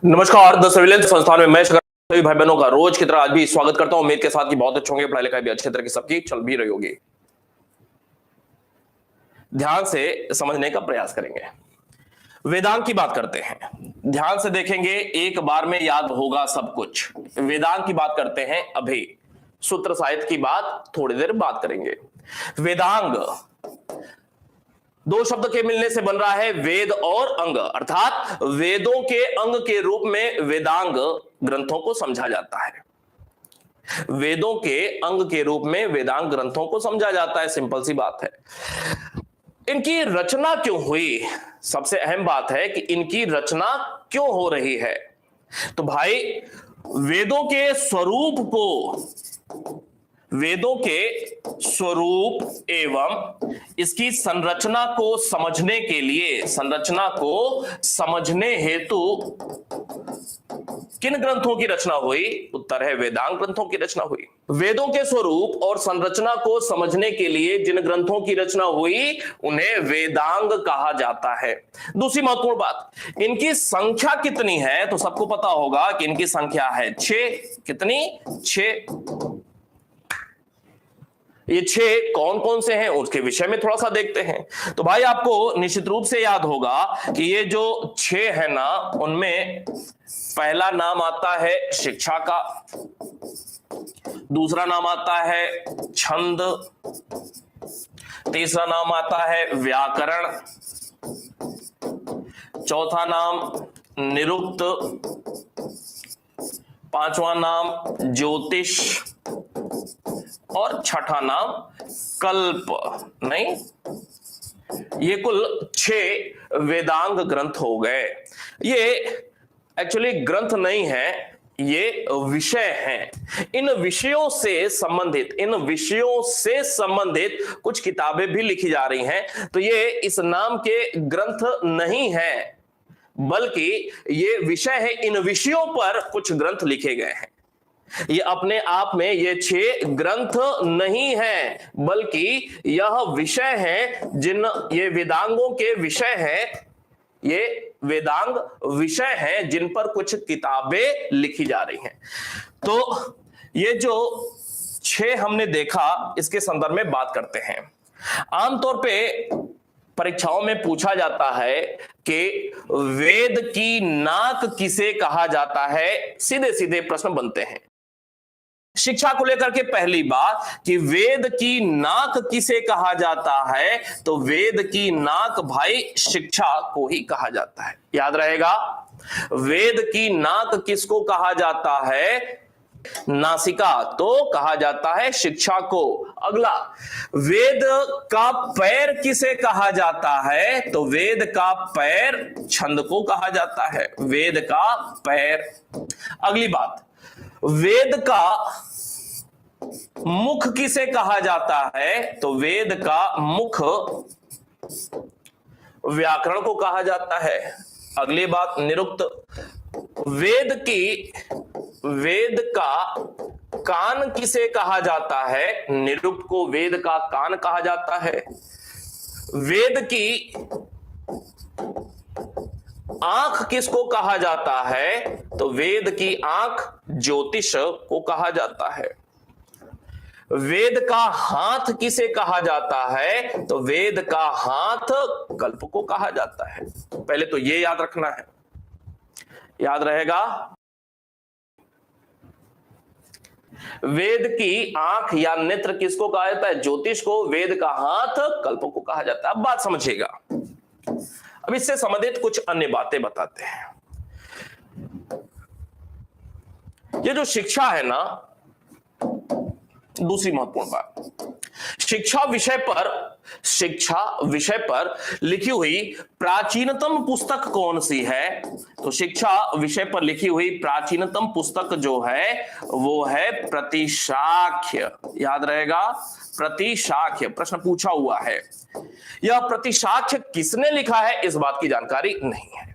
नमस्कार, the surveillance संस्थान में मैं सभी भाई बहनों का रोज की तरह आज भी स्वागत करता हूं। उम्मीद के साथ कि बहुत अच्छे होंगे, पढ़ाई लिखाई भी अच्छी तरह की सबकी चल भी रही होगी। ध्यान से समझने का प्रयास करेंगे। वेदांत की बात करते हैं, ध्यान से देखेंगे, एक बार में याद होगा सब कुछ। वेदांत की बात करते हैं अभी, सूत्र साहित्य की बात थोड़ी देर बात करेंगे। वेदांग दो शब्द के मिलने से बन रहा है वेद और अंग, अर्थात वेदों के अंग के रूप में वेदांग ग्रंथों को समझा जाता है। वेदों के अंग के रूप में वेदांग ग्रंथों को समझा जाता है, सिंपल सी बात है। इनकी रचना क्यों हुई, सबसे अहम बात है कि इनकी रचना क्यों हो रही है। तो भाई, वेदों के स्वरूप एवं इसकी संरचना को समझने के लिए, संरचना को समझने हेतु किन ग्रंथों की रचना हुई? उत्तर है वेदांग ग्रंथों की रचना हुई। वेदों के स्वरूप और संरचना को समझने के लिए जिन ग्रंथों की रचना हुई उन्हें वेदांग कहा जाता है। दूसरी महत्वपूर्ण बात, इनकी संख्या कितनी है? तो सबको पता होगा कि इनकी संख्या है 6। कितनी? 6। ये 6 कौन कौन से हैं उसके विषय में थोड़ा सा देखते हैं। तो भाई, आपको निश्चित रूप से याद होगा कि ये जो 6 है ना, उनमें पहला नाम आता है शिक्षा का, दूसरा नाम आता है छंद, तीसरा नाम आता है व्याकरण, चौथा नाम निरुक्त, पांचवा नाम ज्योतिष और छठा नाम कल्प। नहीं, ये कुल 6 वेदांग ग्रंथ हो गए। ये एक्चुअली ग्रंथ नहीं है, ये विषय हैं। इन विषयों से संबंधित कुछ किताबें भी लिखी जा रही हैं। तो ये इस नाम के ग्रंथ नहीं है, बल्कि ये विषय है। इन विषयों पर कुछ ग्रंथ लिखे गए हैं। ये अपने आप में ये 6 ग्रंथ नहीं है, बल्कि यह विषय है, ये वेदांगों के विषय हैं। ये वेदांग विषय हैं जिन पर कुछ किताबें लिखी जा रही हैं। तो ये जो 6 हमने देखा, इसके संदर्भ में बात करते हैं। आमतौर पे परीक्षाओं में पूछा जाता है कि वेद की नाक किसे कहा जाता है। सीधे सीधे प्रश्न बनते हैं शिक्षा को लेकर के। पहली बात कि वेद की नाक किसे कहा जाता है, तो वेद की नाक भाई शिक्षा को ही कहा जाता है। याद रहेगा, वेद की नाक किसको कहा जाता है? नासिका, तो कहा जाता है शिक्षा को। अगला, वेद का पैर किसे कहा जाता है? तो वेद का पैर छंद को कहा जाता है। वेद का पैर। अगली बात, वेद का मुख किसे कहा जाता है? तो वेद का मुख व्याकरण को कहा जाता है। अगली बात, निरुक्त, वेद का कान किसे कहा जाता है? निरुक्त को वेद का कान कहा जाता है। वेद की आंख किसको कहा जाता है? तो वेद की आंख ज्योतिष को कहा जाता है। वेद का हाथ किसे कहा जाता है? तो वेद का हाथ कल्प को कहा जाता है। पहले तो ये याद रखना है, याद रहेगा। वेद की आंख या नेत्र किसको कहा जाता है? ज्योतिष को। वेद का हाथ कल्प को कहा जाता है। अब बात समझिएगा। अब इससे संबंधित कुछ अन्य बातें बताते हैं। ये जो शिक्षा है ना, दूसरी महत्वपूर्ण बात, शिक्षा विषय पर लिखी हुई प्राचीनतम पुस्तक कौन सी है? तो शिक्षा विषय पर लिखी हुई प्राचीनतम पुस्तक जो है वो है प्रतिशाख्य। याद रहेगा, प्रतिशाख्य। प्रश्न पूछा हुआ है, यह प्रतिशाख्य किसने लिखा है, इस बात की जानकारी नहीं है।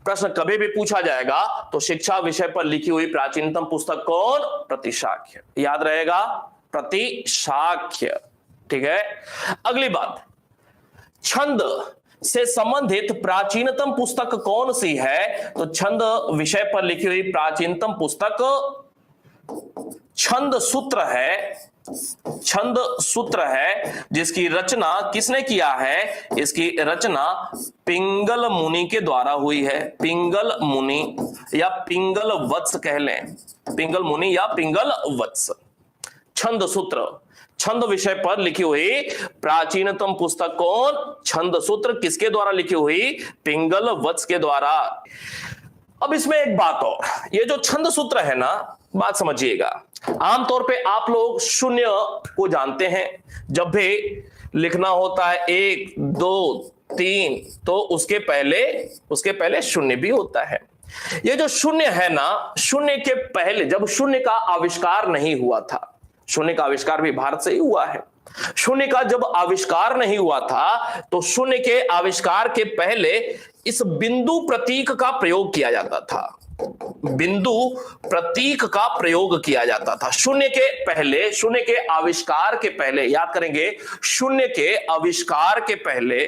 प्रश्न कभी भी पूछा जाएगा तो शिक्षा विषय पर लिखी हुई प्राचीनतम पुस्तक कौन? प्रतिशाख्य। याद रहेगा, प्रतिशाख्य। ठीक है। अगली बात, छंद से संबंधित प्राचीनतम पुस्तक कौन सी है? तो छंद विषय पर लिखी हुई प्राचीनतम पुस्तक छंद सूत्र है। छंद सूत्र है, जिसकी रचना किसने किया है? इसकी रचना पिंगल मुनि के द्वारा हुई है। पिंगल मुनि या पिंगल वत्स कह लें, पिंगल मुनि या पिंगल वत्स। छंद सूत्र, छंद विषय पर लिखी हुई प्राचीनतम पुस्तक कौन? छंद सूत्र। किसके द्वारा लिखी हुई? पिंगल वत्स के द्वारा। अब इसमें एक बात और, ये जो छंद सूत्र है ना, बात समझिएगा। आमतौर पे आप लोग शून्य को जानते हैं, जब भी लिखना होता है 1 2 3 तो उसके पहले शून्य भी होता है। ये जो शून्य है ना, शून्य के पहले, जब शून्य का आविष्कार नहीं हुआ था, शून्य का आविष्कार भी भारत से ही हुआ है। शून्य का जब आविष्कार नहीं हुआ था तो शून्य के आविष्कार के पहले इस बिंदु प्रतीक का प्रयोग किया जाता था। बिंदु प्रतीक का प्रयोग किया जाता था शून्य के पहले, शून्य के आविष्कार के पहले। याद करेंगे, शून्य के आविष्कार के पहले,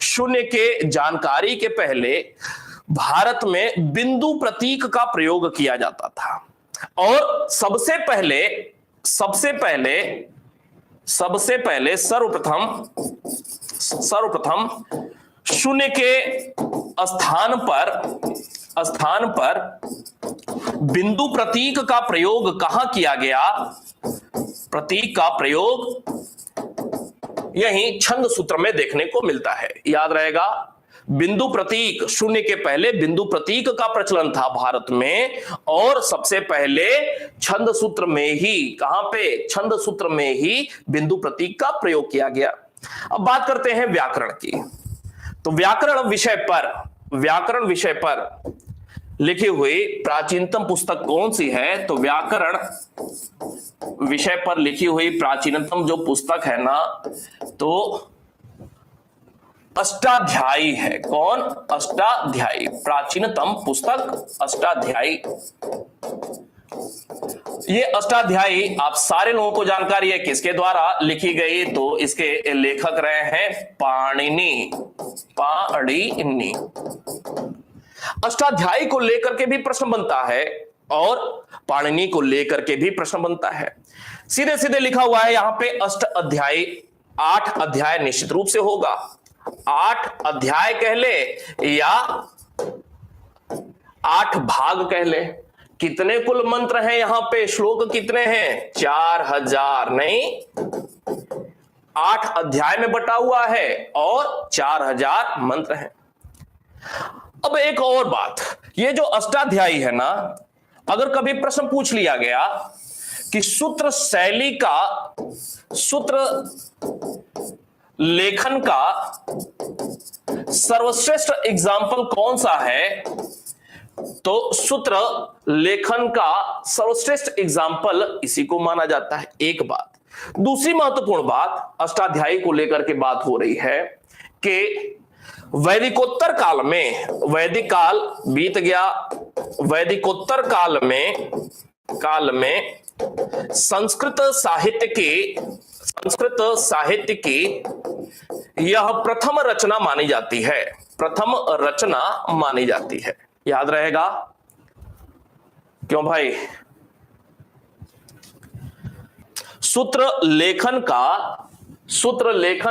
शून्य के जानकारी के पहले भारत में बिंदु प्रतीक का प्रयोग किया जाता था। और सबसे पहले सर्वप्रथम शून्य के स्थान पर बिंदु प्रतीक का प्रयोग कहां किया गया? प्रतीक का प्रयोग यही छंद सूत्र में देखने को मिलता है। याद रहेगा, बिंदु प्रतीक, शून्य के पहले बिंदु प्रतीक का प्रचलन था भारत में, और सबसे पहले छंद सूत्र में ही, कहां पे? छंद सूत्र में ही बिंदु प्रतीक का प्रयोग किया गया। अब बात करते हैं व्याकरण की। तो व्याकरण विषय पर लिखी हुई प्राचीनतम पुस्तक कौन सी है? तो व्याकरण विषय पर लिखी हुई प्राचीनतम जो पुस्तक है ना, तो अष्टाध्यायी है। कौन? अष्टाध्यायी। प्राचीनतम पुस्तक अष्टाध्यायी। ये अष्टाध्यायी आप सारे लोगों को जानकारी है किसके द्वारा लिखी गई? तो इसके लेखक रहे हैं पाणिनि। अष्टाध्यायी को लेकर के भी प्रश्न बनता है और पाणिनि को लेकर के भी प्रश्न बनता है। सीधे सीधे लिखा हुआ है यहां पे अष्ट अध्यायी। 8 अध्याय निश्चित रूप से होगा। 8 अध्याय कह ले या 8 भाग कह ले। कितने कुल मंत्र हैं यहां पे? श्लोक कितने हैं? 4000 नहीं, 8 अध्याय में बटा हुआ है और 4000 मंत्र हैं। अब एक और बात, ये जो अष्टाध्यायी है ना, अगर कभी प्रश्न पूछ लिया गया कि सूत्र शैली का, सूत्र लेखन का सर्वश्रेष्ठ एग्जाम्पल कौन सा है? तो सूत्र लेखन का सर्वश्रेष्ठ एग्जाम्पल इसी को माना जाता है। एक बात। दूसरी महत्वपूर्ण बात, अष्टाध्यायी को लेकर के बात हो रही है कि वैदिकोत्तर काल में, वैदिक काल बीत गया, वैदिकोत्तर काल में संस्कृत साहित्य की यह प्रथम रचना मानी जाती है। प्रथम रचना मानी जाती है। याद रहेगा क्यों भाई? सूत्र लेखन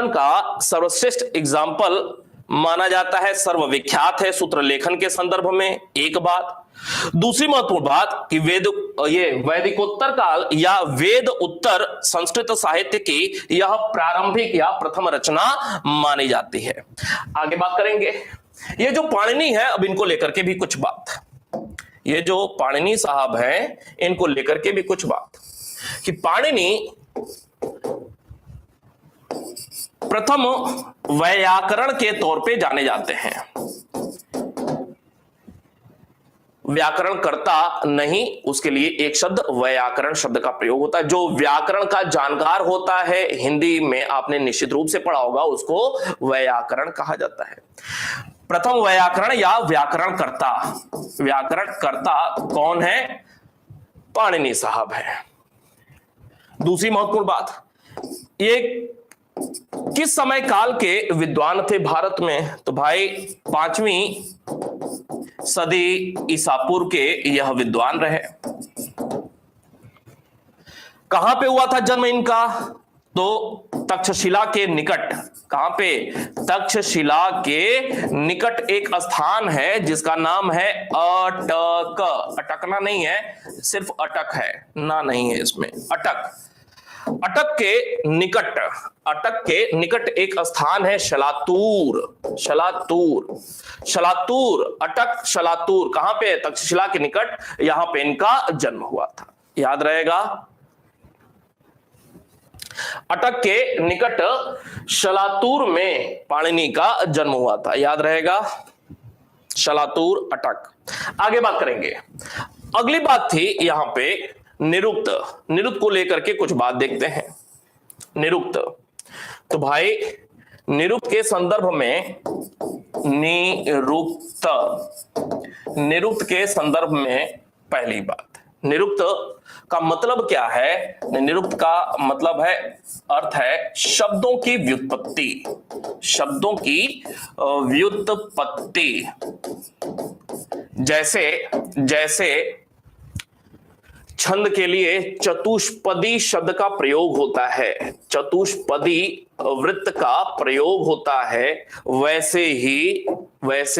का सर्वश्रेष्ठ एग्जाम्पल माना जाता है, सर्वविख्यात है सूत्र लेखन के संदर्भ में। एक बात। दूसरी महत्वपूर्ण बात कि वैदिकोत्तर काल या वेद उत्तर संस्कृत साहित्य की यह प्रारंभिक या प्रथम रचना मानी जाती है। आगे बात करेंगे। ये जो पाणिनि है, अब इनको लेकर के भी कुछ बात, ये जो पाणिनि साहब हैं, इनको लेकर के भी कुछ बात कि पाणिनि प्रथम व्याकरण के तौर पे जाने जाते हैं। व्याकरण कर्ता नहीं, उसके लिए एक शब्द व्याकरण शब्द का प्रयोग होता है। जो व्याकरण का जानकार होता है, हिंदी में आपने निश्चित रूप से पढ़ा होगा, उसको व्याकरण कहा जाता है। प्रथम व्याकरण या व्याकरण कर्ता कौन है? पाणिनि साहब है। दूसरी महत्वपूर्ण बात, ये किस समय काल के विद्वान थे भारत में? तो भाई 5वीं सदी ईसा पूर्व के यह विद्वान रहे। कहां पे हुआ था जन्म इनका? तो तक्षशिला के निकट। कहां पे? तक्षशिला के निकट एक स्थान है जिसका नाम है अटक। अटकना नहीं है, सिर्फ अटक है, ना नहीं है इसमें, अटक। अटक के निकट, अटक के निकट एक स्थान है शलातूर। शलातूर, शलातूर, अटक शलातूर कहां पे? तक्षशिला के निकट, यहां पे इनका जन्म हुआ था। याद रहेगा, अटक के निकट शलातूर में पाणिनि का जन्म हुआ था। याद रहेगा, शलातूर, अटक। आगे बात करेंगे। अगली बात थी यहां पे निरुक्त। निरुक्त को लेकर के कुछ बात देखते हैं। निरुक्त, तो भाई निरुक्त के संदर्भ में, निरुक्त, निरुक्त के संदर्भ में पहली बात, निरुक्त का मतलब क्या है? निरुक्त का मतलब है, अर्थ है शब्दों की व्युत्पत्ति। शब्दों की व्युत्पत्ति। जैसे जैसे छंद के लिए चतुष्पदी शब्द का प्रयोग होता है, चतुष्पदी वृत्त का प्रयोग होता है, वैसे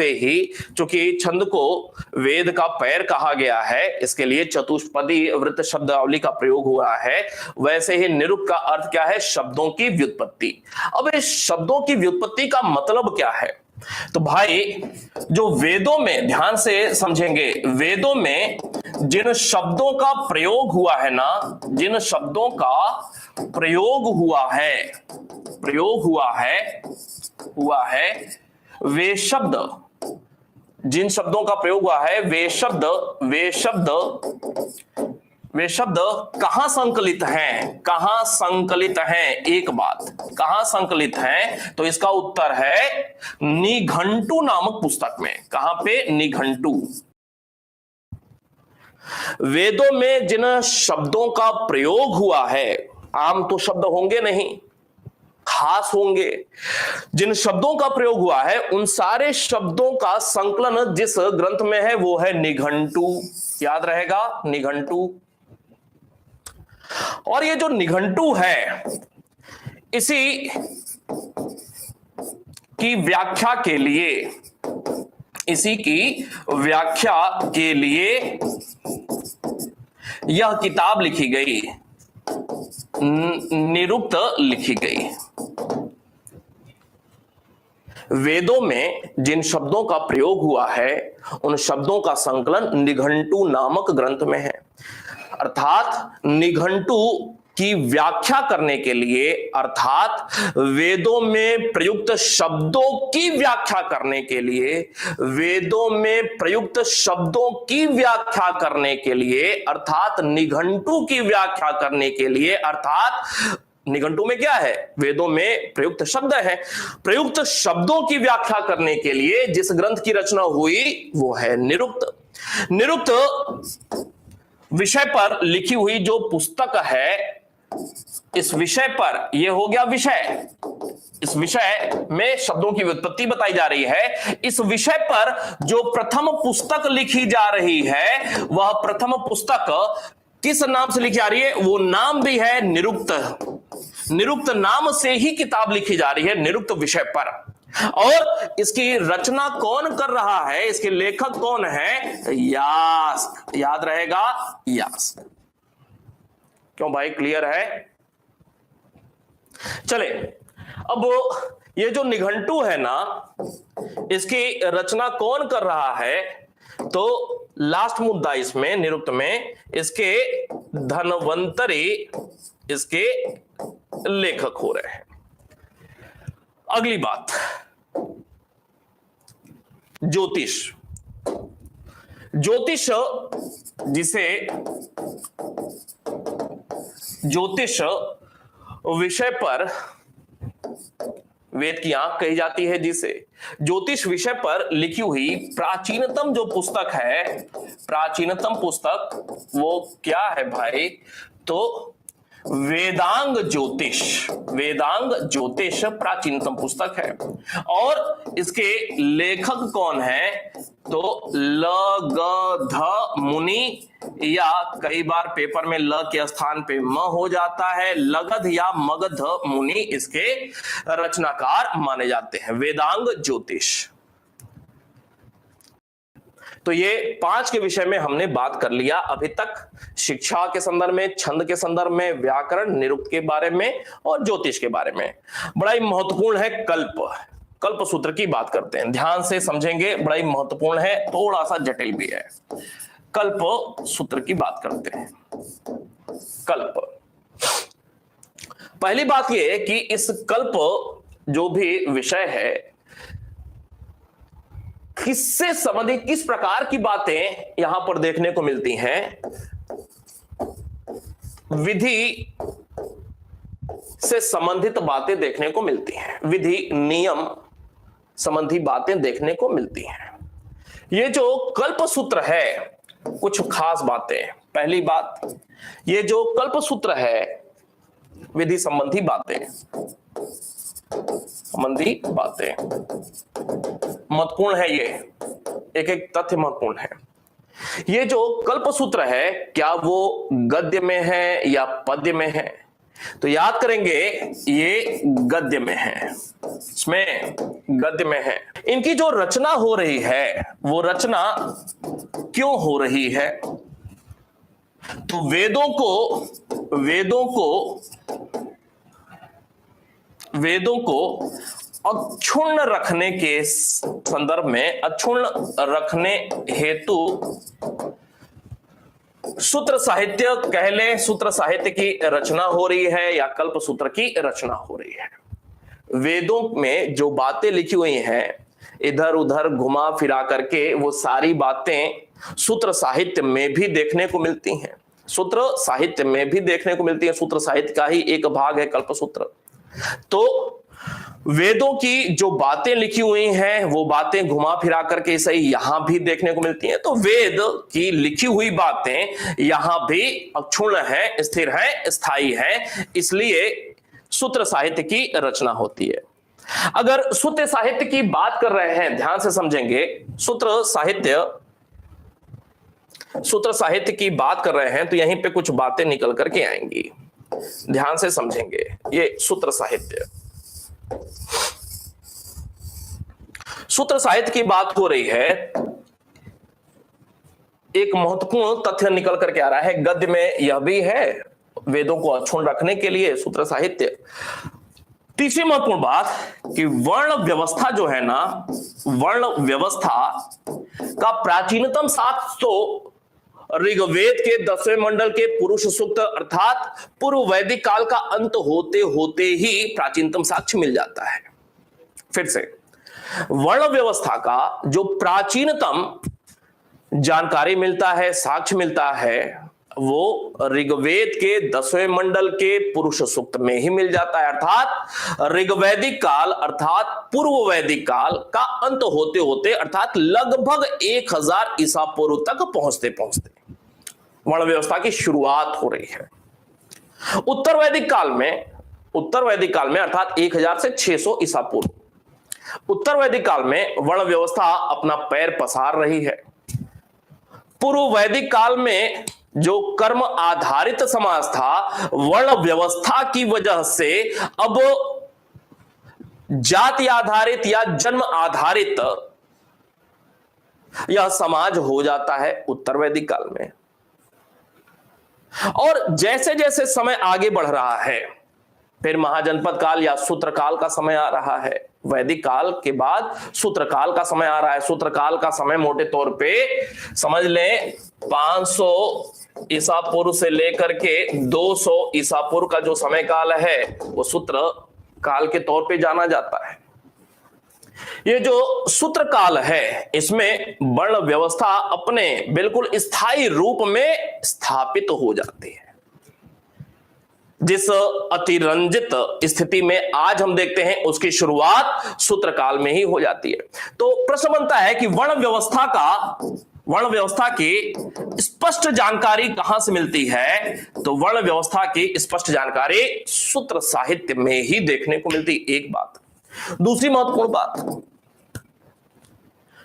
ही चूंकि छंद को वेद का पैर कहा गया है, इसके लिए चतुष्पदी वृत्त शब्दावली का प्रयोग हुआ है। वैसे ही निरुक्त का अर्थ क्या है? शब्दों की व्युत्पत्ति। अब इस शब्दों की व्युत्पत्ति का मतलब क्या है? तो भाई जो वेदों में, ध्यान से समझेंगे, वेदों में जिन शब्दों का प्रयोग हुआ है ना, जिन शब्दों का प्रयोग हुआ है वे शब्द, जिन शब्दों का प्रयोग हुआ है वे शब्द कहां संकलित हैं? कहां संकलित हैं? एक बात, कहां संकलित हैं? तो इसका उत्तर है निघंटु नामक पुस्तक में। कहां पे? निघंटु। वेदों में जिन शब्दों का प्रयोग हुआ है, आम तो शब्द होंगे नहीं, खास होंगे, जिन शब्दों का प्रयोग हुआ है उन सारे शब्दों का संकलन जिस ग्रंथ में है वो है निघंटु। याद रहेगा, निघंटु। और ये जो निघंटु है, इसी की व्याख्या के लिए, यह किताब लिखी गई, निरुक्त लिखी गई। वेदों में जिन शब्दों का प्रयोग हुआ है उन शब्दों का संकलन निघंटु नामक ग्रंथ में है। अर्थात निघंटु की व्याख्या करने के लिए, अर्थात वेदों में प्रयुक्त शब्दों की व्याख्या करने के लिए, वेदों में प्रयुक्त शब्दों की व्याख्या करने के लिए, अर्थात निघंटु की व्याख्या करने के लिए, अर्थात निघंटु में क्या है? वेदों में प्रयुक्त शब्द है, प्रयुक्त शब्दों की व्याख्या करने के लिए जिस ग्रंथ की रचना हुई वो है निरुक्त। निरुक्त विषय पर लिखी हुई जो पुस्तक है, इस विषय पर, यह हो गया विषय, इस विषय में शब्दों की व्युत्पत्ति बताई जा रही है। इस विषय पर जो प्रथम पुस्तक लिखी जा रही है वह प्रथम पुस्तक किस नाम से लिखी जा रही है? वो नाम भी है निरुक्त। निरुक्त नाम से ही किताब लिखी जा रही है, निरुक्त विषय पर। और इसकी रचना कौन कर रहा है? इसके लेखक कौन है? यास्क। याद रहेगा, यास्क। क्यों भाई, क्लियर है? चले, अब ये जो निघंटु है ना, इसकी रचना कौन कर रहा है? तो लास्ट मुद्दा इसमें, निरुक्त में, इसके धन्वंतरी इसके लेखक हो रहे हैं। अगली बात, ज्योतिष। ज्योतिष जिसे ज्योतिष विषय पर वेद की आंख कही जाती है, जिसे ज्योतिष विषय पर लिखी हुई प्राचीनतम जो पुस्तक है, प्राचीनतम पुस्तक वो क्या है भाई? तो वेदांग ज्योतिष। वेदांग ज्योतिष प्राचीनतम पुस्तक है और इसके लेखक कौन है? तो लगध मुनि, या कई बार पेपर में ल के स्थान पे म हो जाता है, लगध या मगध मुनि इसके रचनाकार माने जाते हैं। वेदांग ज्योतिष। तो ये 5 के विषय में हमने बात कर लिया अभी तक, शिक्षा के संदर्भ में, छंद के संदर्भ में, व्याकरण, निरुक्त के बारे में और ज्योतिष के बारे में। बड़ा ही महत्वपूर्ण है कल्प। कल्प सूत्र की बात करते हैं, ध्यान से समझेंगे, बड़ा ही महत्वपूर्ण है, थोड़ा सा जटिल भी है। कल्प सूत्र की बात करते हैं। कल्प, पहली बात यह है कि इस कल्प जो भी विषय है, किससे संबंधित, किस प्रकार की बातें यहां पर देखने को मिलती हैं? विधि से संबंधित बातें देखने को मिलती हैं, विधि नियम संबंधी बातें देखने को मिलती हैं। ये जो कल्प सूत्र है, कुछ खास बातें। पहली बात, ये जो कल्प सूत्र है, विधि संबंधी बातें, संबंधी बातें महत्वपूर्ण है। ये एक एक तथ्य महत्वपूर्ण है। ये जो कल्प सूत्र है, क्या वो गद्य में है या पद्य में है? तो याद करेंगे, ये गद्य में है, इसमें गद्य में है। इनकी जो रचना हो रही है, वो रचना क्यों हो रही है? तो वेदों को अक्षुण्ण रखने के संदर्भ में, अक्षुण्ण रखने हेतु सूत्र साहित्य कह लें, सूत्र साहित्य की रचना हो रही है या कल्प सूत्र की रचना हो रही है। वेदों में जो बातें लिखी हुई हैं, इधर उधर घुमा फिरा करके वो सारी बातें सूत्र साहित्य में भी देखने को मिलती हैं। सूत्र साहित्य में भी देखने को मिलती है, सूत्र साहित्य का ही एक भाग है कल्प सूत्र। तो वेदों की जो बातें लिखी हुई हैं, वो बातें घुमा फिरा करके सही यहां भी देखने को मिलती हैं। तो वेद की लिखी हुई बातें यहां भी अक्षुण्ण है, स्थिर है, स्थायी है, इसलिए सूत्र साहित्य की रचना होती है। अगर सूत्र साहित्य की बात कर रहे हैं, ध्यान से समझेंगे, सूत्र साहित्य की बात कर रहे हैं, तो यहीं पे कुछ बातें निकल करके आएंगी, ध्यान से समझेंगे। ये सूत्र साहित्य की बात हो रही है। एक महत्वपूर्ण तथ्य निकल करके आ रहा है, गद्य में यह भी है, वेदों को अक्षुण्ण रखने के लिए सूत्र साहित्य। तीसरी महत्वपूर्ण बात कि वर्ण व्यवस्था जो है ना, वर्ण व्यवस्था का प्राचीनतम साक्ष्य तो ऋग्वेद के 10वें मंडल के पुरुष सूक्त अर्थात पूर्व वैदिक काल का अंत होते होते ही प्राचीनतम साक्ष्य मिल जाता है। फिर से, वर्ण व्यवस्था का जो प्राचीनतम जानकारी मिलता है, साक्ष्य मिलता है, वो ऋग्वेद के 10वें मंडल के पुरुष सूक्त में ही मिल जाता है। अर्थात ऋग्वैदिक काल अर्थात पूर्व वैदिक काल का अंत होते होते अर्थात लगभग 1000 ईसा पूर्व तक पहुंचते पहुंचते वर्ण व्यवस्था की शुरुआत हो रही है। उत्तर वैदिक काल में अर्थात 1000 से 600 ईसा पूर्व, उत्तर वैदिक काल में वर्ण व्यवस्था अपना पैर पसार रही है। पूर्व वैदिक काल में जो कर्म आधारित समाज था, वर्ण व्यवस्था की वजह से अब जाति आधारित या जन्म आधारित यह समाज हो जाता है उत्तर वैदिक काल में। और जैसे जैसे समय आगे बढ़ रहा है, फिर महाजनपद काल या सूत्र काल का समय आ रहा है। वैदिक काल के बाद सूत्र काल का समय आ रहा है। सूत्र काल का समय मोटे तौर पे समझ लें 500 ईसा पूर्व से लेकर के 200 ईसा पूर्व का जो समय काल है, वो सूत्र काल के तौर पे जाना जाता है। ये जो सूत्र काल है, इसमें वर्ण व्यवस्था अपने बिल्कुल स्थायी रूप में स्थापित हो जाती है। जिस अतिरंजित स्थिति में आज हम देखते हैं, उसकी शुरुआत सूत्र काल में ही हो जाती है। तो प्रश्न बनता है कि वर्ण व्यवस्था का वर्ण व्यवस्था की स्पष्ट जानकारी कहां से मिलती है? तो वर्ण व्यवस्था की स्पष्ट जानकारी सूत्र साहित्य में ही देखने को मिलती। एक बात। दूसरी महत्वपूर्ण बात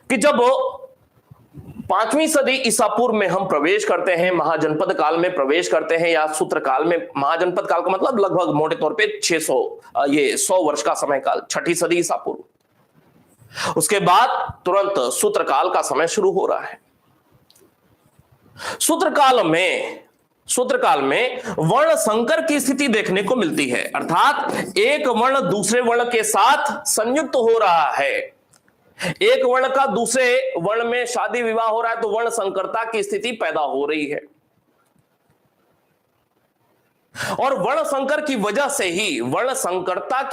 कि जब 5वीं सदी ईसा पूर्व में हम प्रवेश करते हैं, महाजनपद काल में प्रवेश करते हैं, या सूत्र काल में, महाजनपद काल का मतलब लगभग मोटे तौर पे 100 वर्ष का समय काल, 6ठी सदी ईसा पूर्व। उसके बाद तुरंत सूत्र काल का समय शुरू हो रहा है। सूत्र काल में वर्ण संकर की स्थिति देखने को मिलती है, अर्थात एक वर्ण दूसरे वर्ण के साथ संयुक्त हो रहा है। एक वर्ण का दूसरे वर्ण में शादी विवाह हो रहा है, तो वर्ण संकरता की स्थिति पैदा हो रही है। और वर्ण संकरता की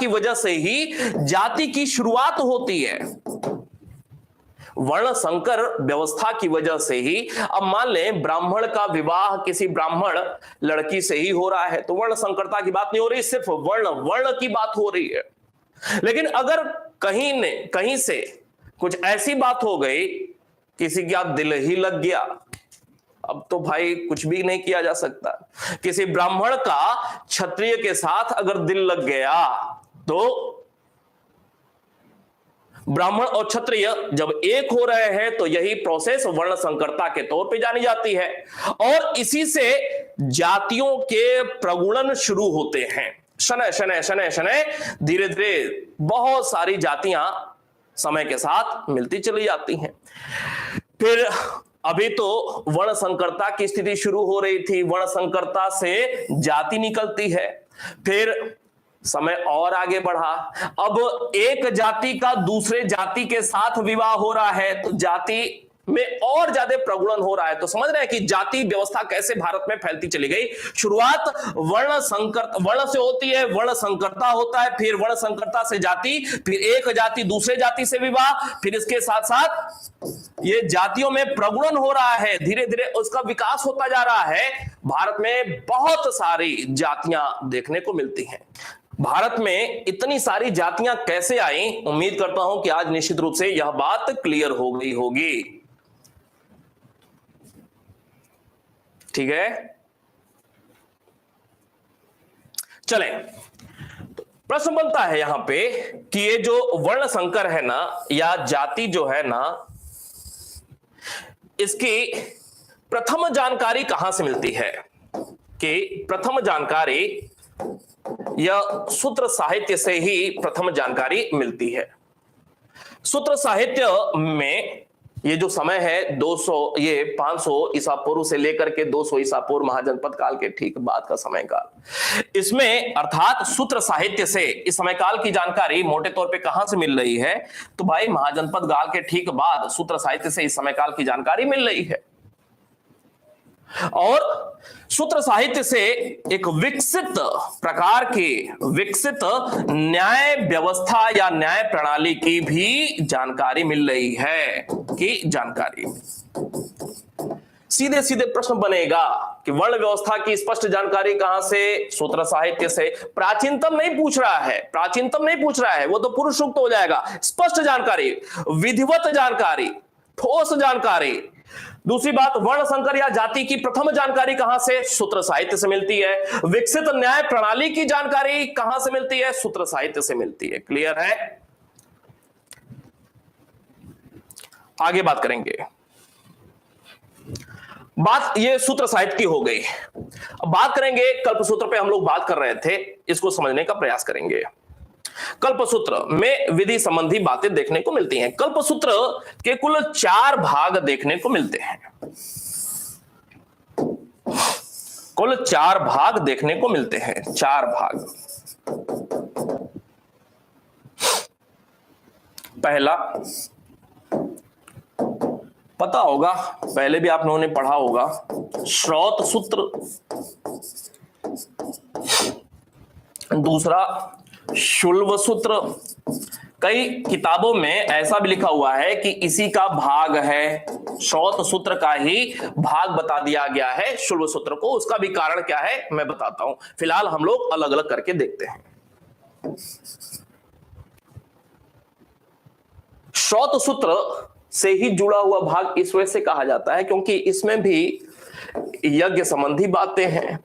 वजह से ही जाति की शुरुआत होती है। वर्ण संकर व्यवस्था की वजह से ही, अब मान लें ब्राह्मण का विवाह किसी ब्राह्मण लड़की से ही हो रहा है, तो वर्ण संकरता की बात नहीं हो रही, सिर्फ वर्ण की बात हो रही है। लेकिन अगर कहीं से कुछ ऐसी बात हो गई, किसी का दिल ही लग गया, अब तो भाई कुछ भी नहीं किया जा सकता। किसी ब्राह्मण का क्षत्रिय के साथ अगर दिल लग गया, तो ब्राह्मण और क्षत्रिय जब एक हो रहे हैं, तो यही प्रोसेस वर्ण संकरता के तौर पे जानी जाती है। और इसी से जातियों के प्रगुणन शुरू होते हैं। शनय धीरे धीरे बहुत सारी जातियां समय के साथ मिलती चली जाती हैं। फिर अभी तो वर्ण संकरता की स्थिति शुरू हो रही थी, वर्ण संकरता से जाति निकलती है। फिर समय और आगे बढ़ा, अब एक जाति का दूसरे जाति के साथ विवाह हो रहा है, तो जाति में और ज्यादा प्रगुणन हो रहा है। तो समझ रहे हैं कि जाति व्यवस्था कैसे भारत में फैलती चली गई। शुरुआत वर्ण से होती है, वर्ण संकरता होता है, फिर वर्ण संकरता से जाति, फिर एक जाति दूसरे जाति से विवाह, फिर इसके साथ साथ ये जातियों में प्रगुणन हो रहा है, धीरे धीरे उसका विकास होता जा रहा है। भारत में बहुत सारी जातियां देखने को मिलती हैं। भारत में इतनी सारी जातियां कैसे आई, उम्मीद करता हूं कि आज निश्चित रूप से यह बात क्लियर हो गई होगी। ठीक है, चलें। प्रश्न बनता है यहां पे कि ये जो वर्ण संकर है ना, या जाति जो है ना, इसकी प्रथम जानकारी कहां से मिलती है? कि प्रथम जानकारी यह सूत्र साहित्य से ही प्रथम जानकारी मिलती है। सूत्र साहित्य में ये जो समय है 500 ईसा पूर्व से लेकर के 200 ईसा पूर्व, महाजनपद काल के ठीक बाद का समय काल, इसमें अर्थात सूत्र साहित्य से इस समय काल की जानकारी मोटे तौर पे कहां से मिल रही है? तो भाई महाजनपद काल के ठीक बाद सूत्र साहित्य से इस समय काल की जानकारी मिल रही है। और सूत्र साहित्य से एक विकसित न्याय व्यवस्था या न्याय प्रणाली की भी जानकारी मिल रही है। सीधे सीधे प्रश्न बनेगा कि वर्ण व्यवस्था की स्पष्ट जानकारी कहां से? सूत्र साहित्य से। प्राचीनतम नहीं पूछ रहा है, वो तो पुरुष सूक्त हो जाएगा। स्पष्ट जानकारी, विधिवत जानकारी, ठोस जानकारी। दूसरी बात, वर्ण संकर या जाति की प्रथम जानकारी कहां से? सूत्र साहित्य से मिलती है। विकसित न्याय प्रणाली की जानकारी कहां से मिलती है? सूत्र साहित्य से मिलती है। क्लियर है? आगे बात करेंगे। बात ये सूत्र साहित्य की हो गई। अब बात करेंगे कल्पसूत्र पे, हम लोग बात कर रहे थे, इसको समझने का प्रयास करेंगे। कल्पसूत्र में विधि संबंधी बातें देखने को मिलती हैं। कल्पसूत्र के कुल 4 भाग देखने को मिलते हैं। कुल 4 भाग देखने को मिलते हैं। 4 भाग। पहला, पता होगा, पहले भी आप लोगों ने पढ़ा होगा, श्रौत सूत्र। दूसरा, शुल्ब सूत्र। कई किताबों में ऐसा भी लिखा हुआ है कि इसी का भाग है, श्रौत सूत्र का ही भाग बता दिया गया है शुल्ब सूत्र को। उसका भी कारण क्या है मैं बताता हूं, फिलहाल हम लोग अलग अलग करके देखते हैं। श्रौत सूत्र से ही जुड़ा हुआ भाग इस वजह से कहा जाता है क्योंकि इसमें भी यज्ञ संबंधी बातें हैं,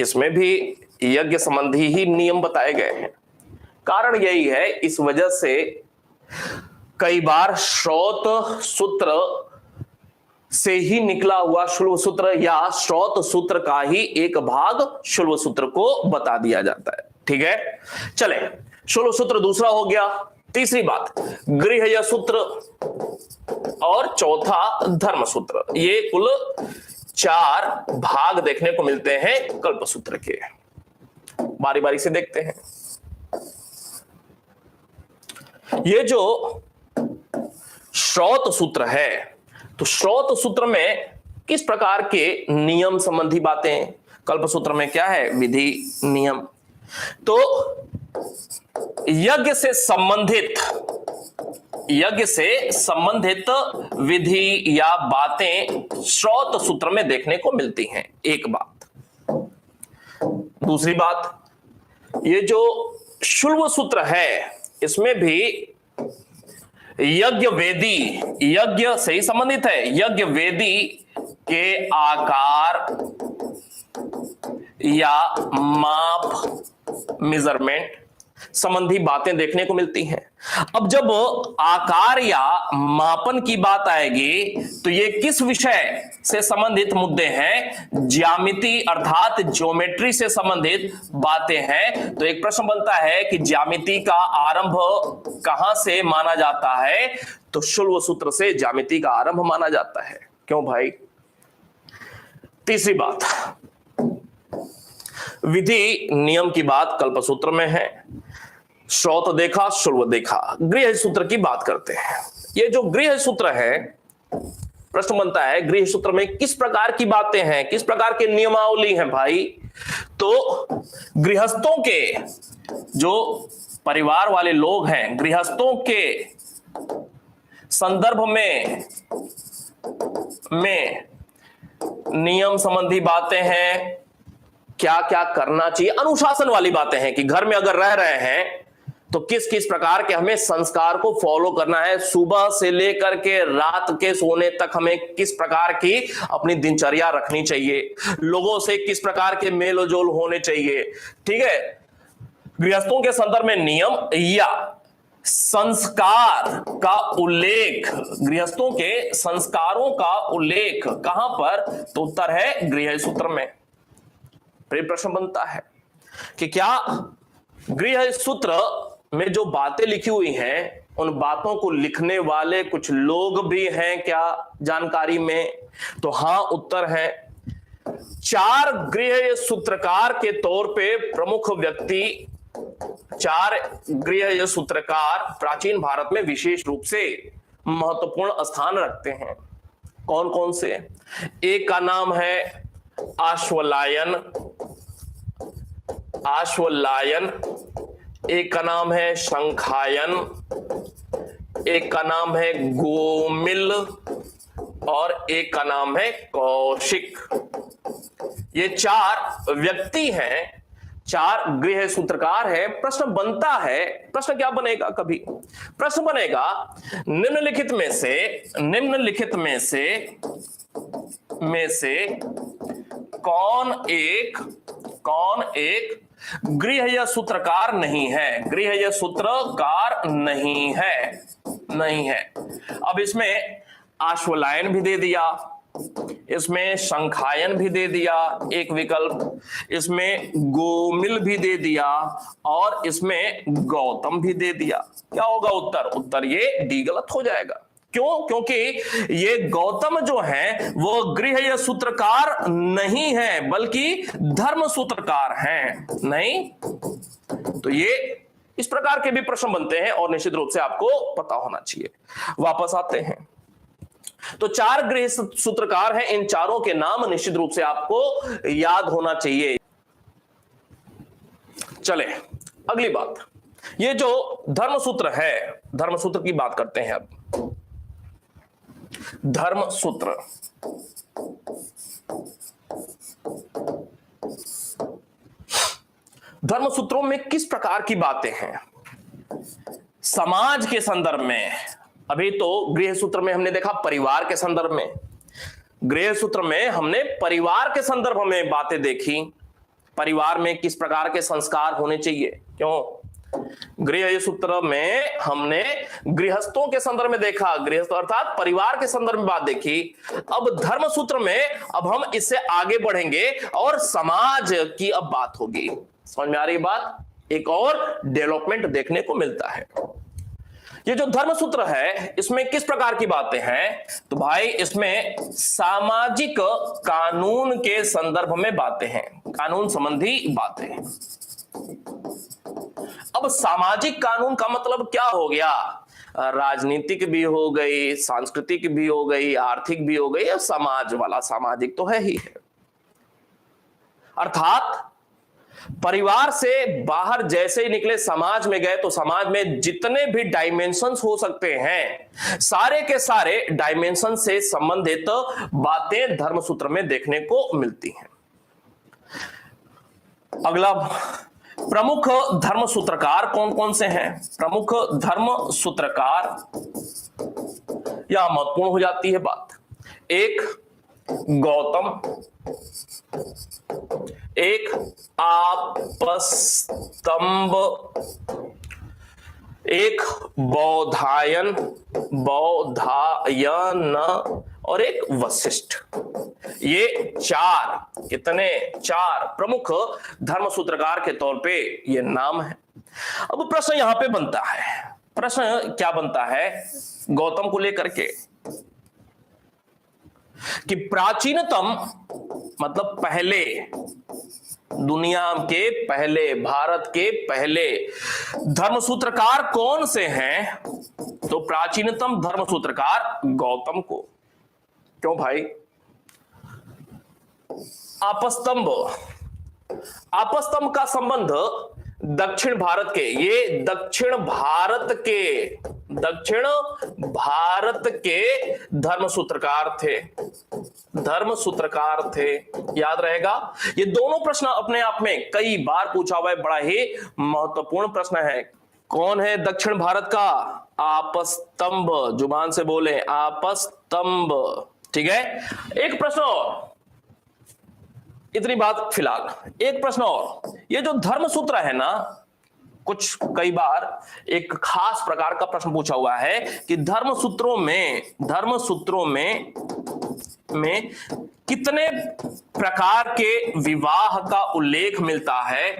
इसमें भी यज्ञ संबंधी ही नियम बताए गए हैं। कारण यही है, इस वजह से कई बार श्रौत सूत्र से ही निकला हुआ शुल्व सूत्र या श्रौत सूत्र का ही एक भाग शुल्व सूत्र को बता दिया जाता है। ठीक है, चले, शुल्व सूत्र दूसरा हो गया। तीसरी बात गृह्य सूत्र और चौथा धर्म सूत्र। ये कुल 4 भाग देखने को मिलते हैं कल्प सूत्र के। बारी बारी से देखते हैं। ये जो श्रौत सूत्र है, तो श्रौत सूत्र में किस प्रकार के नियम संबंधी बातें, कल्प सूत्र में क्या है, विधि नियम। तो यज्ञ से संबंधित विधि या बातें श्रौत सूत्र में देखने को मिलती हैं, एक बात। दूसरी बात, ये जो शुल्व सूत्र है इसमें भी यज्ञ वेदी, यज्ञ से ही संबंधित है, यज्ञ वेदी के आकार या माप, मेजरमेंट संबंधी बातें देखने को मिलती हैं। अब जब आकार या मापन की बात आएगी तो ये किस विषय से संबंधित मुद्दे हैं, ज्यामिति अर्थात ज्योमेट्री से संबंधित बातें हैं। तो एक प्रश्न बनता है कि ज्यामिति का आरंभ कहां से माना जाता है, तो शुल्व सूत्र से ज्यामिति का आरंभ माना जाता है। क्यों भाई? तीसरी बात, विधि नियम की बात कल्प सूत्र में है, श्रौत देखा, शुल्व देखा। गृह्य सूत्र की बात करते हैं। ये जो गृह्य सूत्र है, प्रश्न बनता है गृह्य सूत्र में किस प्रकार की बातें हैं, किस प्रकार के नियमावली हैं भाई। तो गृहस्थों के, जो परिवार वाले लोग हैं, गृहस्थों के संदर्भ में नियम संबंधी बातें हैं, क्या क्या करना चाहिए, अनुशासन वाली बातें हैं कि घर में अगर रह रहे हैं तो किस किस प्रकार के हमें संस्कार को फॉलो करना है, सुबह से लेकर के रात के सोने तक हमें किस प्रकार की अपनी दिनचर्या रखनी चाहिए, लोगों से किस प्रकार के मेल जोल होने चाहिए। ठीक है, गृहस्थों के संदर्भ में नियम या संस्कार का उल्लेख, गृहस्थों के संस्कारों का उल्लेख कहां पर, तो उत्तर है गृह्य सूत्र में। फिर प्रश्न बनता है कि क्या गृह्य सूत्र में जो बातें लिखी हुई हैं, उन बातों को लिखने वाले कुछ लोग भी हैं क्या जानकारी में? तो हां, उत्तर है 4 गृह्य सूत्रकार के तौर पे प्रमुख व्यक्ति, 4 गृह्य सूत्रकार प्राचीन भारत में विशेष रूप से महत्वपूर्ण स्थान रखते हैं। कौन कौन से? एक का नाम है आश्वलायन, एक का नाम है शंखायन, एक का नाम है गोमिल और एक का नाम है कौशिक। ये 4 व्यक्ति हैं, 4 गृह्य सूत्रकार हैं। प्रश्न बनता है, प्रश्न क्या बनेगा? कभी प्रश्न बनेगा निम्नलिखित में से कौन एक गृह्य सूत्रकार नहीं है, गृह्य सूत्रकार नहीं है। अब इसमें आश्वलायन भी दे दिया, इसमें शंखायन भी दे दिया एक विकल्प, इसमें गोमिल भी दे दिया और इसमें गौतम भी दे दिया। क्या होगा उत्तर? उत्तर ये डी गलत हो जाएगा। क्यों? क्योंकि ये गौतम जो है वो गृह्य सूत्रकार नहीं है बल्कि धर्म सूत्रकार हैं। नहीं, तो ये इस प्रकार के भी प्रश्न बनते हैं और निश्चित रूप से आपको पता होना चाहिए। वापस आते हैं, तो 4 गृह्य सूत्रकार हैं, इन चारों के नाम निश्चित रूप से आपको याद होना चाहिए। चले अगली बात, ये जो धर्मसूत्र है, धर्मसूत्र की बात करते हैं अब। धर्मसूत्र, धर्मसूत्रों में किस प्रकार की बातें हैं? समाज के संदर्भ में अभी तो गृह सूत्र में हमने देखा परिवार के संदर्भ में, गृह सूत्र में हमने परिवार के संदर्भ में बातें देखी, परिवार में किस प्रकार के संस्कार होने चाहिए। क्यों? गृह सूत्र में हमने गृहस्थों के संदर्भ में देखा, गृहस्थ अर्थात परिवार के संदर्भ में बात देखी। अब धर्म सूत्र में अब हम इससे आगे बढ़ेंगे और समाज की अब बात होगी। समझ में आ रही बात? एक और डेवलपमेंट देखने को मिलता है। ये जो धर्म सूत्र है इसमें किस प्रकार की बातें हैं? तो भाई इसमें सामाजिक कानून के संदर्भ में बातें हैं, कानून संबंधी बातें हैं। अब सामाजिक कानून का मतलब क्या हो गया? राजनीतिक भी हो गई, सांस्कृतिक भी हो गई, आर्थिक भी हो गई, या समाज वाला सामाजिक तो है ही है। अर्थात परिवार से बाहर जैसे ही निकले समाज में गए तो समाज में जितने भी डायमेंशंस हो सकते हैं सारे के सारे डायमेंशन से संबंधित बातें धर्मसूत्र में देखने को मिलती हैं। अगला, प्रमुख धर्म सूत्रकार कौन कौन से हैं? प्रमुख धर्म सूत्रकार, यह महत्वपूर्ण हो जाती है बात। एक गौतम, एक आपस्तंभ, एक बौधायन और एक वशिष्ठ। ये चार, कितने? चार प्रमुख धर्म सूत्रकार के तौर पे ये नाम है। अब प्रश्न यहां पे बनता है, प्रश्न क्या बनता है गौतम को लेकर के कि प्राचीनतम मतलब पहले, दुनिया के पहले, भारत के पहले धर्मसूत्रकार कौन से हैं? तो प्राचीनतम धर्मसूत्रकार गौतम को। क्यों भाई? आपस्तंभ, आपस्तंभ का संबंध दक्षिण भारत के, ये दक्षिण भारत के धर्मसूत्रकार थे, धर्मसूत्रकार थे। याद रहेगा, ये दोनों प्रश्न अपने आप में कई बार पूछा हुआ है, बड़ा ही महत्वपूर्ण प्रश्न है। कौन है दक्षिण भारत का? आपस्तंभ, जुबान से बोले आपस्तंभ। ठीक है, एक प्रश्न और, इतनी बात फिलहाल। एक प्रश्न और, ये जो धर्मसूत्र है ना, कुछ कई बार एक खास प्रकार का प्रश्न पूछा हुआ है कि धर्मसूत्रों में कितने प्रकार के विवाह का उल्लेख मिलता है?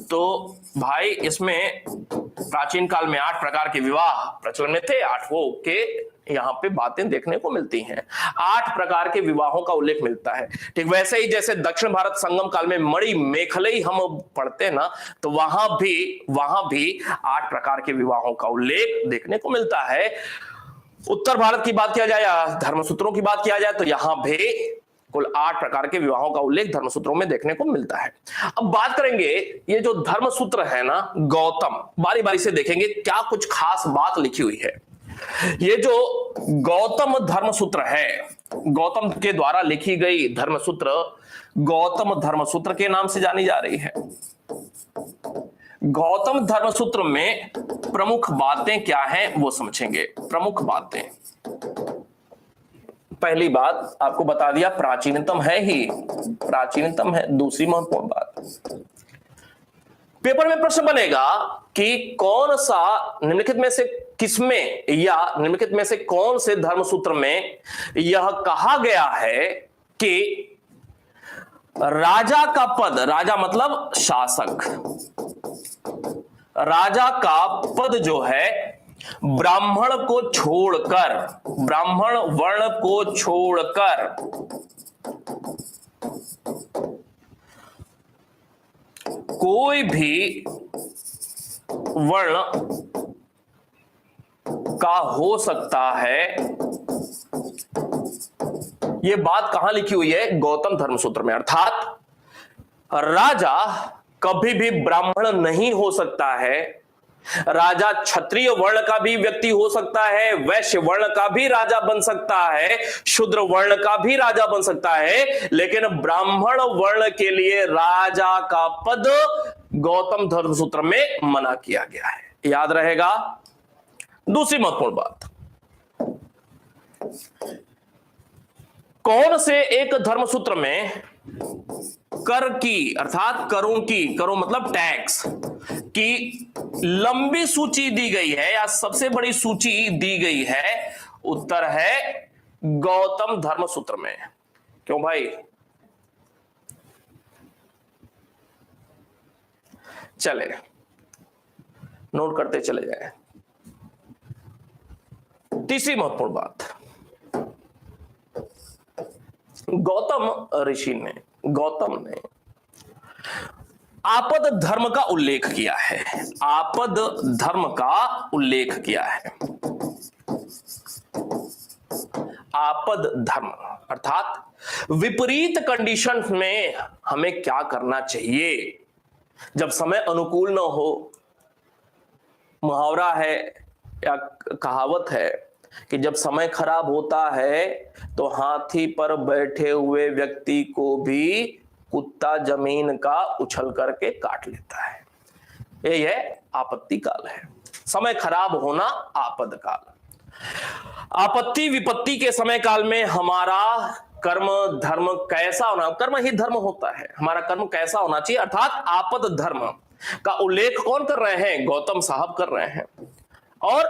तो भाई इसमें प्राचीन काल में 8 प्रकार के विवाह प्रचलन में थे, 8 के यहां पे बातें देखने को मिलती हैं। 8 प्रकार के विवाहों का उल्लेख मिलता है। ठीक वैसे ही जैसे दक्षिण भारत संगम काल में मणि मेखलई हम पढ़ते हैं ना, तो वहां भी 8 प्रकार के विवाहों का उल्लेख देखने को मिलता है। उत्तर भारत की बात किया जाए या धर्मसूत्रों की बात किया जाए तो यहां भी कुल 8 प्रकार के विवाहों का उल्लेख धर्मसूत्रों में देखने को मिलता है। अब बात करेंगे ये जो धर्मसूत्र है ना गौतम, बारी बारी से देखेंगे क्या कुछ खास बात लिखी हुई है। ये जो गौतम धर्मसूत्र है, गौतम के द्वारा लिखी गई धर्मसूत्र गौतम धर्मसूत्र के नाम से जानी जा रही है। गौतम धर्मसूत्र में प्रमुख बातें क्या हैं वो समझेंगे। प्रमुख बातें, पहली बात आपको बता दिया प्राचीनतम है ही, प्राचीनतम है। दूसरी महत्वपूर्ण बात, पेपर में प्रश्न बनेगा कि कौन सा निम्नलिखित में से किसमें या निम्नलिखित में से कौन से धर्मसूत्र में यह कहा गया है कि राजा का पद, राजा मतलब शासक, राजा का पद जो है ब्राह्मण को छोड़कर, ब्राह्मण वर्ण को छोड़कर कोई भी वर्ण का हो सकता है। यह बात कहां लिखी हुई है? गौतम धर्मसूत्र में। अर्थात राजा कभी भी ब्राह्मण नहीं हो सकता है, राजा क्षत्रिय वर्ण का भी व्यक्ति हो सकता है, वैश्य वर्ण का भी राजा बन सकता है, शूद्र वर्ण का भी राजा बन सकता है, लेकिन ब्राह्मण वर्ण के लिए राजा का पद गौतम धर्मसूत्र में मना किया गया है। याद रहेगा, दूसरी महत्वपूर्ण बात, कौन से एक धर्मसूत्र में कर की अर्थात करों की, करों मतलब टैक्स की लंबी सूची दी गई है या सबसे बड़ी सूची दी गई है? उत्तर है गौतम धर्मसूत्र में। क्यों भाई? चले नोट करते चले जाए। तीसरी महत्वपूर्ण बात, गौतम ने आपद धर्म का उल्लेख किया है। आपद धर्म का उल्लेख किया है। आपद धर्म अर्थात विपरीत कंडीशन में हमें क्या करना चाहिए जब समय अनुकूल न हो। मुहावरा है या कहावत है कि जब समय खराब होता है तो हाथी पर बैठे हुए व्यक्ति को भी कुत्ता जमीन का उछल करके काट लेता है। यही है आपत्ति काल है, समय खराब होना आपद काल। आपत्ति विपत्ति के समय काल में हमारा कर्म धर्म कैसा होना, कर्म ही धर्म होता है, हमारा कर्म कैसा होना चाहिए, अर्थात आपद धर्म का उल्लेख कौन कर रहे हैं? गौतम साहब कर रहे हैं। और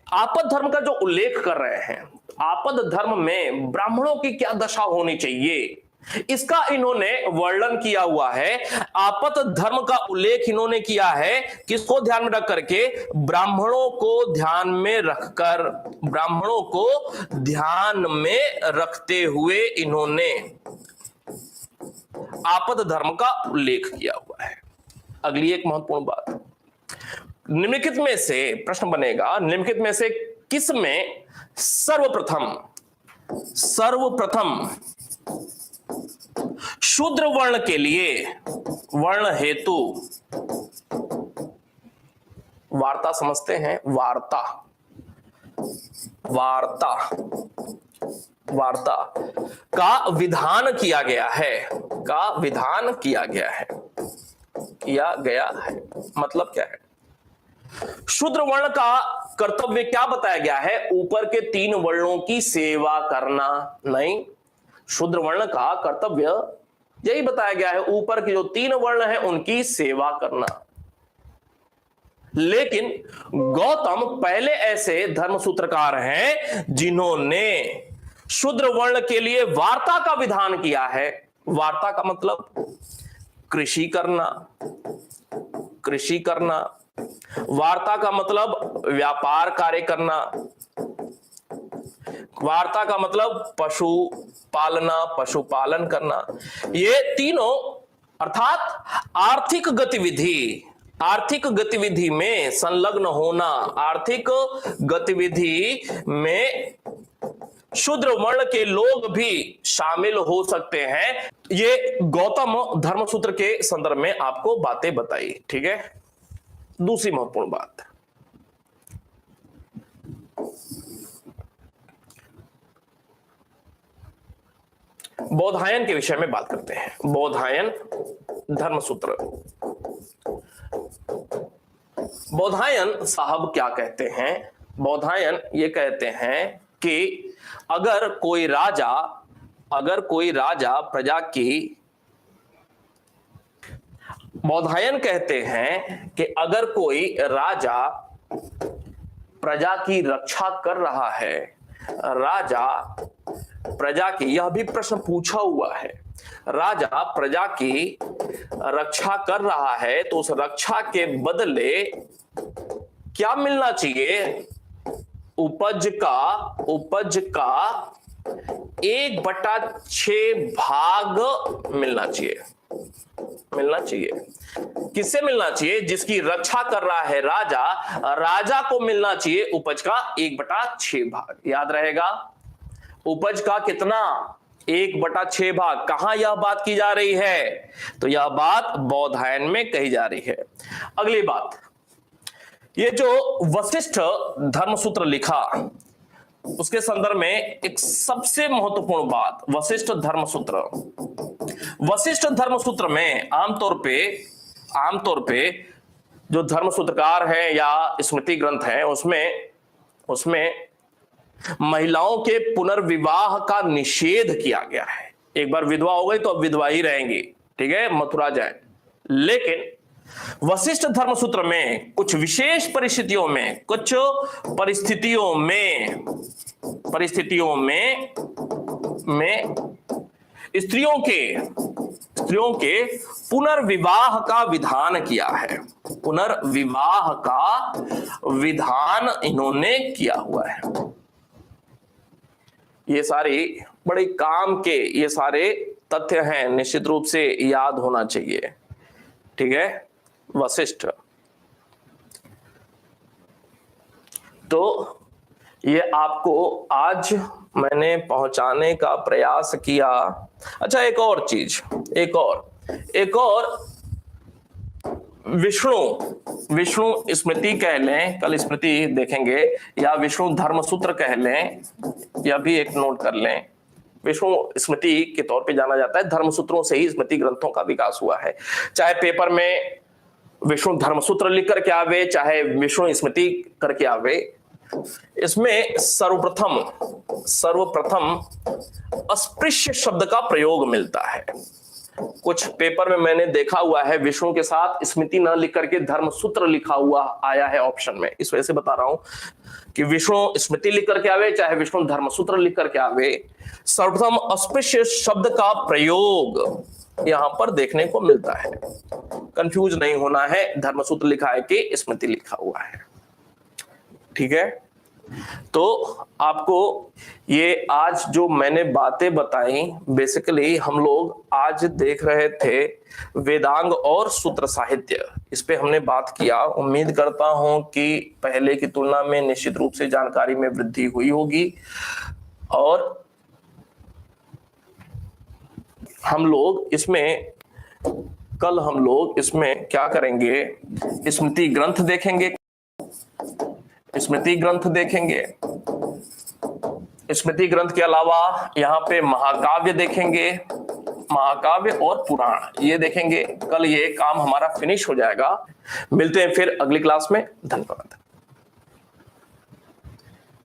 आपद धर्म का जो उल्लेख कर रहे हैं, आपद धर्म में ब्राह्मणों की क्या दशा होनी चाहिए, इसका इन्होंने वर्णन किया हुआ है। आपद धर्म का उल्लेख इन्होंने किया है किसको ध्यान में रख करके? ब्राह्मणों को ध्यान में रखकर, ब्राह्मणों को ध्यान में रखते हुए इन्होंने आपद धर्म का उल्लेख किया हुआ है। अगली एक महत्वपूर्ण बात, निम्नलिखित में से प्रश्न बनेगा, निम्नलिखित में से किस में सर्वप्रथम शूद्र वर्ण के लिए वर्ण हेतु वार्ता समझते हैं, वार्ता का विधान किया गया है, मतलब क्या है? शूद्र वर्ण का कर्तव्य क्या बताया गया है? ऊपर के 3 वर्णों की सेवा करना नहीं, शूद्र वर्ण का कर्तव्य यही बताया गया है, ऊपर के जो 3 वर्ण हैं उनकी सेवा करना। लेकिन गौतम पहले ऐसे धर्मसूत्रकार हैं जिन्होंने शूद्र वर्ण के लिए वार्ता का विधान किया है। वार्ता का मतलब कृषि करना, वार्ता का मतलब व्यापार कार्य करना, वार्ता का मतलब पशुपालन करना। ये तीनों अर्थात आर्थिक गतिविधि में संलग्न होना, आर्थिक गतिविधि में शूद्र वर्ण के लोग भी शामिल हो सकते हैं। ये गौतम धर्मसूत्र के संदर्भ में आपको बातें बताई। ठीक है, दूसरी महत्वपूर्ण बात, बौधायन के विषय में बात करते हैं। बौधायन धर्मसूत्र, बौधायन साहब क्या कहते हैं? बौधायन ये कहते हैं कि अगर कोई राजा प्रजा की, बौधायन कहते हैं कि अगर कोई राजा प्रजा की रक्षा कर रहा है, राजा प्रजा की, यह भी प्रश्न पूछा हुआ है, राजा प्रजा की रक्षा कर रहा है तो उस रक्षा के बदले क्या मिलना चाहिए? उपज का 1/6 भाग मिलना चाहिए। किससे मिलना चाहिए? जिसकी रक्षा कर रहा है राजा को मिलना चाहिए उपज का 1/6 भाग। याद रहेगा, उपज का कितना? 1/6 भाग। कहां यह बात की जा रही है? तो यह बात बौधायन में कही जा रही है। अगली बात, ये जो वशिष्ठ धर्मसूत्र लिखा उसके संदर्भ में एक सबसे महत्वपूर्ण बात, वशिष्ठ धर्मसूत्र में आमतौर पे जो धर्म सूत्रकार हैं या स्मृति ग्रंथ हैं उसमें महिलाओं के पुनर्विवाह का निषेध किया गया है। एक बार विधवा हो गई तो अब विधवा ही रहेंगी, ठीक है, मथुरा जाए। लेकिन वशिष्ठ धर्मसूत्र में कुछ विशेष परिस्थितियों में स्त्रियों के पुनर्विवाह का विधान किया है। पुनर्विवाह का विधान इन्होंने किया हुआ है। ये सारी बड़े काम के ये सारे तथ्य हैं, निश्चित रूप से याद होना चाहिए, ठीक है। वशिष्ठ, तो ये आपको आज मैंने पहुंचाने का प्रयास किया। अच्छा, एक और चीज, एक और विष्णु स्मृति कह लें, कल स्मृति देखेंगे, या विष्णु धर्मसूत्र कह लें, या भी एक नोट कर लें। विष्णु स्मृति के तौर पे जाना जाता है, धर्मसूत्रों से ही स्मृति ग्रंथों का विकास हुआ है। चाहे पेपर में विष्णु धर्मसूत्र लिख करके आवे, चाहे विष्णु स्मृति करके आवे, इसमें सर्वप्रथम अस्पृश्य शब्द का प्रयोग मिलता है। कुछ पेपर में मैंने देखा हुआ है विष्णु के साथ स्मृति न लिख करके धर्मसूत्र लिखा हुआ आया है ऑप्शन में। इस वजह से बता रहा हूं कि विष्णु स्मृति लिख करके आवे चाहे विष्णु धर्मसूत्र लिख करके आवे, सर्वप्रथम अस्पृश्य शब्द का प्रयोग यहां पर देखने को मिलता है। कंफ्यूज नहीं होना है, धर्मसूत्र लिखा है कि स्मृति लिखा हुआ है, ठीक है। तो आपको ये आज जो मैंने बातें बताई, बेसिकली हम लोग आज देख रहे थे वेदांग और सूत्र साहित्य, इस पे हमने बात किया। उम्मीद करता हूं कि पहले की तुलना में निश्चित रूप से जानकारी में वृद्धि हुई होगी। और हम लोग इसमें क्या करेंगे, स्मृति ग्रंथ देखेंगे। स्मृति ग्रंथ के अलावा यहाँ पे महाकाव्य देखेंगे, महाकाव्य और पुराण ये देखेंगे। कल ये काम हमारा फिनिश हो जाएगा। मिलते हैं फिर अगली क्लास में। धन्यवाद।